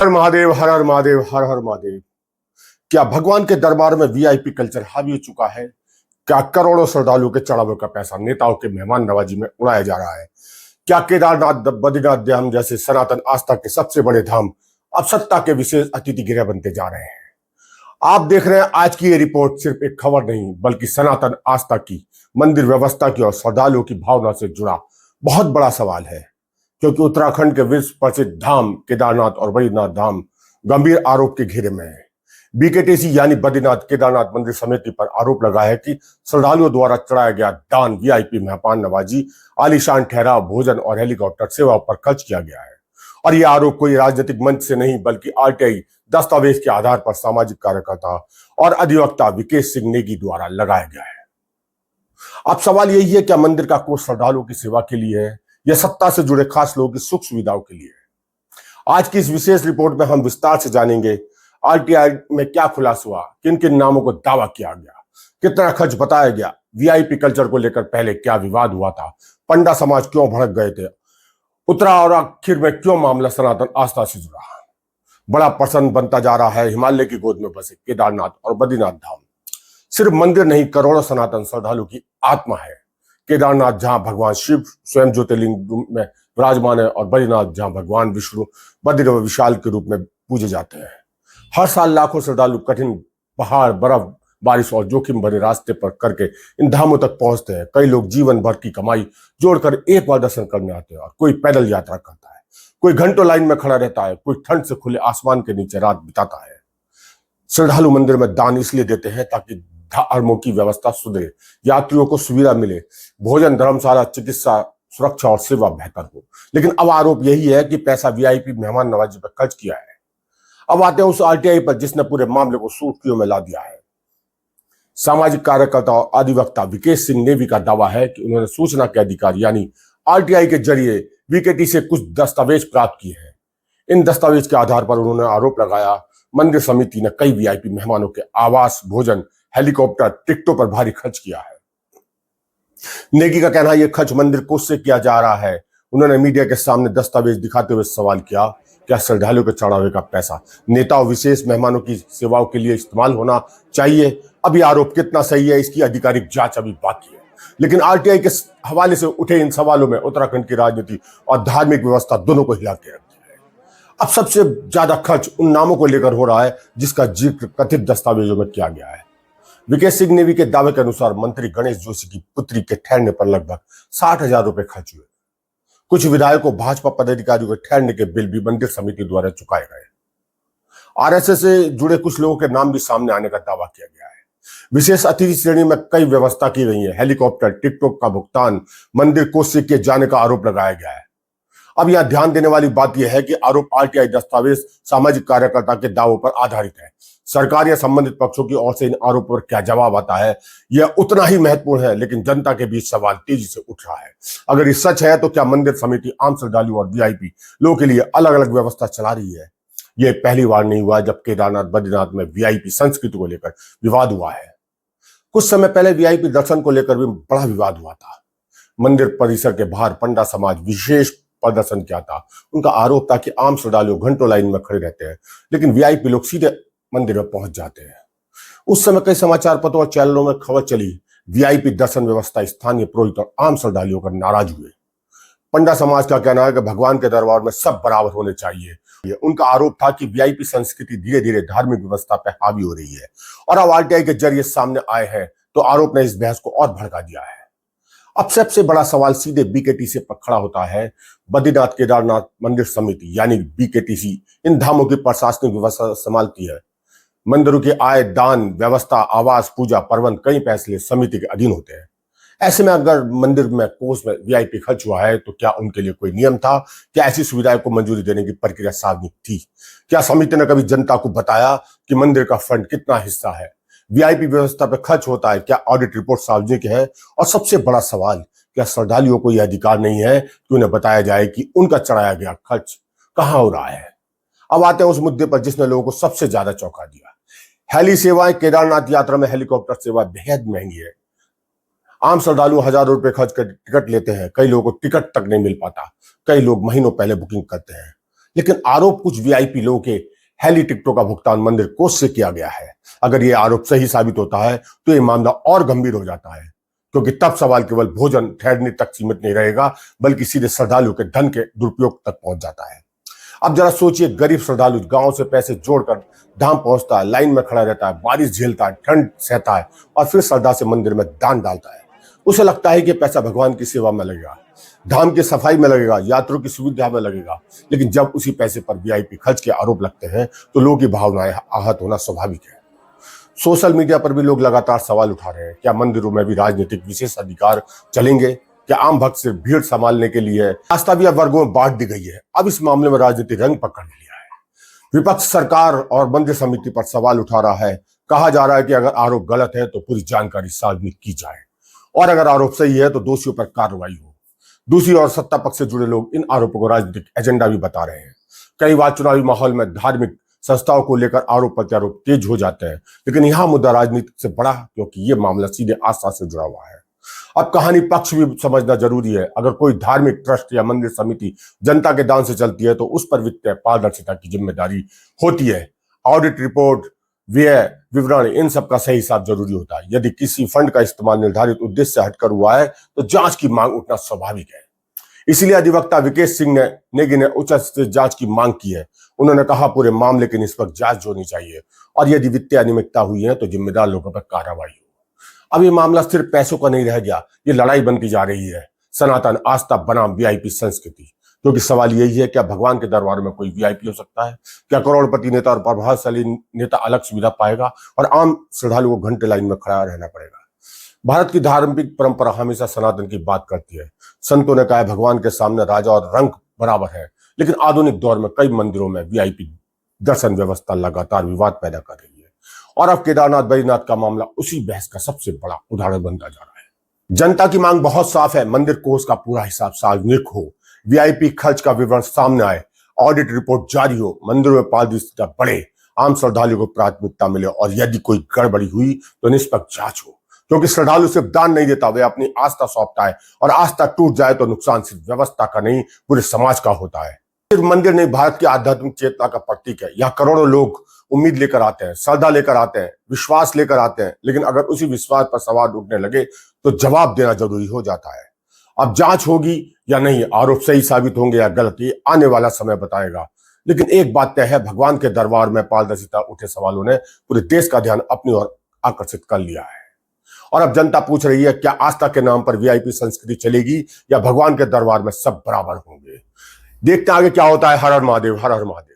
हर महादेव, हर हर महादेव, हर हर महादेव। क्या भगवान के दरबार में वीआईपी कल्चर हावी हो चुका है? क्या करोड़ों श्रद्धालुओं के चढ़ावे का पैसा नेताओं के मेहमान नवाजी में उड़ाया जा रहा है? क्या केदारनाथ, बद्रीनाथ धाम जैसे सनातन आस्था के सबसे बड़े धाम अब सत्ता के विशेष अतिथि गृह बनते जा रहे हैं? आप देख रहे हैं आज की ये रिपोर्ट सिर्फ एक खबर नहीं, बल्कि सनातन आस्था की, मंदिर व्यवस्था की और श्रद्धालुओं की भावना से जुड़ा बहुत बड़ा सवाल है। क्योंकि उत्तराखंड के विश्व प्रसिद्ध धाम केदारनाथ और बद्रीनाथ धाम गंभीर आरोप के घेरे में है। बीकेटीसी यानी बद्रीनाथ केदारनाथ मंदिर समिति पर आरोप लगा है कि श्रद्धालुओं द्वारा चढ़ाया गया दान, वीआईपी मेहमान नवाजी, आलीशान ठहराव, भोजन और हेलीकॉप्टर सेवा पर खर्च किया गया है। और यह आरोप कोई राजनीतिक मंच से नहीं, बल्कि आरटीआई दस्तावेज के आधार पर सामाजिक कार्यकर्ता और अधिवक्ता विकेश सिंह नेगी द्वारा लगाया गया है। अब सवाल यही है, क्या मंदिर का कोष श्रद्धालुओं की सेवा के लिए है या सत्ता से जुड़े खास लोगों की सुख सुविधाओं के लिए है? आज की इस विशेष रिपोर्ट में हम विस्तार से जानेंगे आरटीआई में क्या खुलासा हुआ, किन किन नामों को दावा किया गया, कितना खर्च बताया गया, वीआईपी कल्चर को लेकर पहले क्या विवाद हुआ था, पंडा समाज क्यों भड़क गए थे, उतरा और आखिर में क्यों मामला सनातन आस्था से जुड़ा। बड़ा प्रश्न बनता जा रहा है हिमालय की गोद में बसे केदारनाथ और बद्रीनाथ धाम सिर्फ मंदिर नहीं, करोड़ों सनातन श्रद्धालु की आत्मा है। केदारनाथ जहां भगवान शिव स्वयं ज्योतिर्लिंग में विराजमान है और बद्रीनाथ जहां भगवान विष्णु बद्री व विशाल के रूप में पूजे जाते हैं। हर साल लाखों श्रद्धालु कठिन पहाड़, बर्फ, बारिश और जोखिम भरे रास्ते पर करके इन धामों तक पहुंचते हैं। कई लोग जीवन भर की कमाई जोड़कर एक बार दर्शन करने आते हैं और कोई पैदल यात्रा करता है, कोई घंटों लाइन में खड़ा रहता है, कोई ठंड से खुले आसमान के नीचे रात बिताता है। श्रद्धालु मंदिर में दान इसलिए देते हैं ताकि धर्मों की व्यवस्था सुधरे, यात्रियों को सुविधा मिले, भोजन, धर्मशाला, चिकित्सा, सुरक्षा और सेवा बेहतर हो। लेकिन अब आरोप यही है कि पैसा वीआईपी मेहमान नवाजी पर खर्च किया है। अब आते हैं उस आरटीआई पर जिसने पूरे मामले को सुर्खियों में ला दिया है। सामाजिक कार्यकर्ता और अधिवक्ता विकेश सिंह नेगी का दावा है कि उन्होंने सूचना के अधिकार यानी आरटीआई के जरिए वीकेटी से कुछ दस्तावेज प्राप्त किए हैं। इन दस्तावेज के आधार पर उन्होंने आरोप लगाया मंदिर समिति ने कई वीआईपी मेहमानों के आवास, भोजन, हेलीकॉप्टर, टिकटों पर भारी खर्च किया है। नेगी का कहना है यह खर्च मंदिर कोष से किया जा रहा है। उन्होंने मीडिया के सामने दस्तावेज दिखाते हुए सवाल किया, क्या श्रद्धालुओं के चढ़ावे का पैसा नेताओं, विशेष मेहमानों की सेवाओं के लिए इस्तेमाल होना चाहिए? अब यह आरोप कितना सही है, इसकी आधिकारिक जांच अभी बाकी है। लेकिन आरटीआई के हवाले से उठे इन सवालों में उत्तराखंड की राजनीति और धार्मिक व्यवस्था दोनों को हिला के रख दिया है। अब सबसे ज्यादा खर्च उन नामों को लेकर हो रहा है जिसका जिक्र कथित दस्तावेजों में किया गया है। विकेश सिंह नेगी के दावे के अनुसार मंत्री गणेश जोशी की पुत्री के ठहरने पर लगभग 60,000 रुपए खर्च हुए। कुछ विधायकों, भाजपा पदाधिकारियों के ठहरने के बिल भी मंदिर समिति द्वारा चुकाए गए। आरएसएस से जुड़े कुछ लोगों के नाम भी सामने आने का दावा किया गया है। विशेष अतिथि श्रेणी में कई व्यवस्था की गई है। हेलीकॉप्टर, टिकटॉक का भुगतान मंदिर कोष से किए जाने का आरोप लगाया गया है। अब यह ध्यान देने वाली बात यह है कि आरोप आरटीआई दस्तावेज सामाजिक कार्यकर्ता के दावों पर आधारित है। सरकार या संबंधित पक्षों की ओर से इन आरोपों पर क्या जवाब आता है यह उतना ही महत्वपूर्ण है। लेकिन जनता के बीच सवाल तेजी से उठ रहा है, अगर ये सच है तो क्या मंदिर समिति आम श्रद्धालु और वीआईपी लोगों के लिए अलग अलग व्यवस्था चला रही है? यह पहली बार नहीं हुआ जब केदारनाथ बद्रीनाथ में वीआईपी संस्कृति को लेकर विवाद हुआ है। कुछ समय पहले वीआईपी दर्शन को लेकर भी बड़ा विवाद हुआ था। मंदिर परिसर के बाहर पंडा समाज विशेष प्रदर्शन किया था। उनका आरोप था कि आम श्रद्धालु घंटों लाइन में खड़े रहते हैं, लेकिन वीआईपी लोग सीधे मंदिर में पहुंच जाते हैं। उस समय कई समाचार पत्रों और चैनलों में खबर चली, वीआईपी दर्शन व्यवस्था स्थानीय पुरोहित और आम श्रद्धालुओं पर नाराज हुए। पंडा समाज का कहना है कि भगवान के दरबार में सब बराबर होने चाहिए। उनका आरोप था कि वीआईपी संस्कृति धीरे धीरे धार्मिक व्यवस्था पर हावी हो रही है और अब आरटीआई के जरिए सामने आए हैं तो आरोप ने इस बहस को और भड़का दिया है। अब सबसे बड़ा सवाल सीधे बीकेटीसी पर खड़ा होता है। बद्रीनाथ केदारनाथ मंदिर समिति यानी बीकेटीसी इन धामों की प्रशासनिक व्यवस्था संभालती है। मंदिरों की आय, दान, व्यवस्था, आवास, पूजा, प्रबंध कई फैसले समिति के अधीन होते हैं। ऐसे में अगर मंदिर में कोष में वीआईपी खर्च हुआ है तो क्या उनके लिए कोई नियम था? क्या ऐसी सुविधाओं को मंजूरी देने की प्रक्रिया सार्वजनिक थी? क्या समिति ने कभी जनता को बताया कि मंदिर का फंड कितना हिस्सा है वीआईपी व्यवस्था पर खर्च होता है? क्या ऑडिट रिपोर्ट सार्वजनिक है? और सबसे बड़ा सवाल, क्या श्रद्धालुओं को यह अधिकार नहीं है कि उन्हें बताया जाए कि उनका चढ़ाया गया खर्च कहां हो रहा है? अब आते हैं उस मुद्दे पर जिसने लोगों को सबसे ज्यादा चौंका दिया। हेली सेवाएं। केदारनाथ यात्रा में हेलीकॉप्टर सेवा बेहद महंगी है। आम श्रद्धालु हजारों रुपए खर्च कर टिकट लेते हैं, कई लोगों को टिकट तक नहीं मिल पाता, कई लोग महीनों पहले बुकिंग करते हैं। लेकिन आरोप कुछ वीआईपी लोगों के हेली टिकटों का भुगतान मंदिर कोष से किया गया है। अगर यह आरोप सही साबित होता है तो यह मामला और गंभीर हो जाता है, क्योंकि तब सवाल केवल भोजन ठहरने तक सीमित नहीं रहेगा, बल्कि सीधे श्रद्धालु के धन के दुरुपयोग तक पहुंच जाता है। अब जरा सोचिए, गरीब श्रद्धालु गांव से पैसे जोड़कर धाम पहुंचता है, लाइन में खड़ा रहता है, बारिश झेलता है, ठंड सहता है और फिर श्रद्धा से मंदिर में दान डालता है। उसे लगता है कि पैसा भगवान की सेवा में लगेगा, धाम की सफाई में लगेगा, यात्रियों की सुविधा में लगेगा। लेकिन जब उसी पैसे पर वीआईपी खर्च के आरोप लगते हैं तो लोगों की भावनाएं आहत होना स्वाभाविक है। सोशल मीडिया पर भी लोग लगातार सवाल उठा रहे हैं, क्या मंदिरों में भी राजनीतिक विशेष अधिकार चलेंगे? क्या आम भक्त सिर्फ भीड़ संभालने के लिए? आस्था भी अब वर्गों में बांट दी गई है। अब इस मामले में राजनीति रंग पकड़ लिया है। विपक्ष सरकार और मंदिर समिति पर सवाल उठा रहा है। कहा जा रहा है कि अगर आरोप गलत है तो पूरी जानकारी सार्वजनिक की जाए और अगर आरोप सही है तो दोषियों पर कार्रवाई हो। दूसरी ओर सत्ता पक्ष से जुड़े लोग इन आरोपों को राजनीतिक एजेंडा भी बता रहे हैं। कई बार चुनावी माहौल में धार्मिक संस्थाओं को लेकर आरोप प्रत्यारोप तेज हो जाते हैं, लेकिन यह मुद्दा राजनीति से बड़ा, क्योंकि यह मामला सीधे आस्था से जुड़ा हुआ है। अब कहानी पक्ष भी समझना जरूरी है। अगर कोई धार्मिक ट्रस्ट या मंदिर समिति जनता के दान से चलती है तो उस पर वित्तीय पारदर्शिता की जिम्मेदारी होती है। ऑडिट रिपोर्ट, व्यय विवरण, इन सब का सही हिसाब जरूरी होता है। यदि किसी फंड का इस्तेमाल निर्धारित उद्देश्य से हटकर हुआ है तो जांच की मांग उठना स्वाभाविक है। इसलिए अधिवक्ता विकेश सिंह नेगी ने उच्च स्तरीय जांच की मांग की है। उन्होंने कहा, पूरे मामले की निष्पक्ष जांच होनी चाहिए और यदि वित्तीय अनियमितता हुई है तो जिम्मेदार लोगों पर कार्रवाई हो। अब ये मामला सिर्फ पैसों का नहीं रह गया, ये लड़ाई बनती जा रही है सनातन आस्था बनाम वीआईपी संस्कृति। क्योंकि सवाल यही है, क्या भगवान के दरबार में कोई वीआईपी हो सकता है? क्या करोड़पति नेता और प्रभावशाली नेता अलग सुविधा पाएगा और आम श्रद्धालु को घंटे लाइन में खड़ा रहना पड़ेगा? भारत की धार्मिक परंपरा हमेशा सनातन की बात करती है। संतों ने कहा है, भगवान के सामने राजा और रंक बराबर है। लेकिन आधुनिक दौर में कई मंदिरों में वीआईपी दर्शन व्यवस्था लगातार विवाद पैदा कर रही है और अब केदारनाथ बद्रीनाथ का मामला उसी बहस का सबसे बड़ा उदाहरण बनता जा रहा है। जनता की मांग बहुत साफ है, मंदिर कोष का पूरा हिसाब सार्वजनिक हो, वीआईपी खर्च का विवरण सामने आए, ऑडिट रिपोर्ट जारी हो, मंदिरों में पारदर्शिता बढ़े, आम श्रद्धालुओं को प्राथमिकता मिले और यदि कोई गड़बड़ी हुई तो निष्पक्ष जांच हो। क्योंकि श्रद्धालु सिर्फ दान नहीं देता, वे अपनी आस्था सौंपता है और आस्था टूट जाए तो नुकसान सिर्फ व्यवस्था का नहीं, पूरे समाज का होता है। सिर्फ मंदिर नहीं, भारत की आध्यात्मिक चेतना का प्रतीक है। यहाँ करोड़ों लोग उम्मीद लेकर आते हैं, श्रद्धा लेकर आते हैं, विश्वास लेकर आते हैं, लेकिन अगर उसी विश्वास पर सवाल उठने लगे तो जवाब देना जरूरी हो जाता है। अब जांच होगी या नहीं, आरोप सही साबित होंगे या गलत, ये आने वाला समय बताएगा। लेकिन एक बात तय है, भगवान के दरबार में पारदर्शिता उठे सवालों ने पूरे देश का ध्यान अपनी ओर आकर्षित कर लिया है। और अब जनता पूछ रही है, क्या आस्था के नाम पर वीआईपी संस्कृति चलेगी या भगवान के दरबार में सब बराबर होंगे? देखते आगे क्या होता है। हर हर महादेव, हर हर महादेव।